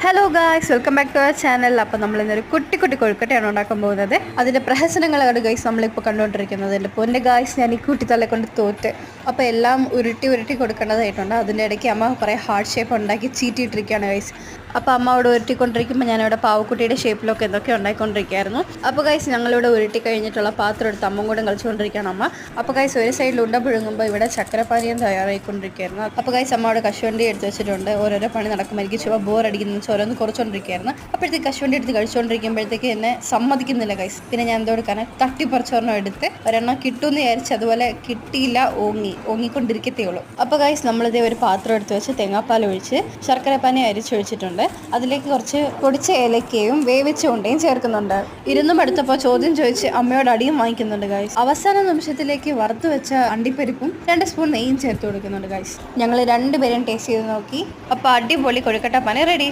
Hello guys, welcome back to our channel. അപ്പോൾ നമ്മളിന്നൊരു കുട്ടി കൊഴുക്കട്ടയാണ് ഉണ്ടാക്കാൻ പോകുന്നത്. അതിൻ്റെ പ്രഹസനങ്ങളാണ് ഗൈസ് നമ്മളിപ്പോൾ കണ്ടുകൊണ്ടിരിക്കുന്നത്. എൻ്റെ പൊന്നെ ഗായ്സ്, ഞാൻ ഈ കുട്ടിത്തലെ കൊണ്ട് തോറ്റ്. അപ്പോൾ എല്ലാം ഉരുട്ടി കൊടുക്കേണ്ടതായിട്ടുണ്ട്. അതിൻ്റെ ഇടയ്ക്ക് അമ്മ കുറേ ഹാർട്ട് ഷേപ്പ് ഉണ്ടാക്കി ചീറ്റിയിട്ടിരിക്കുകയാണ് ഗൈസ്. അപ്പോൾ അമ്മ അവിടെ ഉരുട്ടിക്കൊണ്ടിരിക്കുമ്പോൾ ഞാനിവിടെ പാവക്കുട്ടിയുടെ ഷേപ്പിലൊക്കെ എന്തൊക്കെ ഉണ്ടാക്കിക്കൊണ്ടിരിക്കുകയായിരുന്നു. അപ്പോൾ ഗൈസ്, ഞങ്ങളിവിടെ ഉരുട്ടി കഴിഞ്ഞിട്ടുള്ള പാത്രം എടുത്ത് അമ്മ കൂടെ കളിച്ചുകൊണ്ടിരിക്കുകയാണ് അമ്മ. അപ്പോൾ ഗൈസ്, ഒരു സൈഡിൽ ഉണ്ട പുഴുങ്ങുമ്പോൾ ഇവിടെ ചക്കരപ്പാനിയും തയ്യാറായിക്കൊണ്ടിരിക്കുകയായിരുന്നു. അപ്പോൾ ഗൈസ്, അമ്മ അവിടെ കശുവണ്ടി എടുത്ത് വെച്ചിട്ടുണ്ട്. ഓരോരോ പണി നടക്കുമ്പോൾ എനിക്ക് ചുവ ബോറടിക്കുന്ന ചോരൊന്ന് കുറച്ചുകൊണ്ടിരിക്കുകയായിരുന്നു. അപ്പോഴത്തേക്ക് കശുവണ്ടി എടുത്ത് കഴിച്ചുകൊണ്ടിരിക്കുമ്പോഴത്തേക്ക് എന്നെ സമ്മതിക്കുന്നില്ല ഗൈസ്. പിന്നെ ഞാൻ എന്തോ എടുക്കാനും തട്ടിപ്പറിച്ചൊരെണ്ണം എടുത്ത് ഒരെണ്ണം കിട്ടുമെന്ന് വിചാരിച്ച് അതുപോലെ കിട്ടിയില്ല, ഓങ്ങിക്കൊണ്ടിരിക്കത്തേ ഉള്ളൂ. അപ്പോൾ ഗൈസ്, നമ്മളിതേ ഒരു പാത്രം എടുത്ത് വെച്ച് തേങ്ങാപ്പാൽ ഒഴിച്ച് ശർക്കരപ്പാനി അരിച്ചൊഴിച്ചിട്ടുണ്ട്. അതിലേക്ക് കുറച്ച് പൊടിച്ച ഏലക്കയും വേവിച്ച ഉണ്ടയും ചേർക്കുന്നുണ്ട്. ഇരുന്നും അടുത്തപ്പോൾ ചോദ്യം ചോദിച്ച് അമ്മയോട് അടിയും വാങ്ങിക്കുന്നുണ്ട് ഗൈസ്. അവസാന നിമിഷത്തിലേക്ക് വറുത്ത് വെച്ച അണ്ടിപ്പരിപ്പും 2 സ്പൂൺ നെയ്യും ചേർത്ത് കൊടുക്കുന്നുണ്ട് ഗൈസ്. ഞങ്ങൾ 2 പേരും ടേസ്റ്റ് ചെയ്ത് നോക്കി. അപ്പോൾ അടിപൊളി കൊഴുക്കട്ട പാനി റെഡി.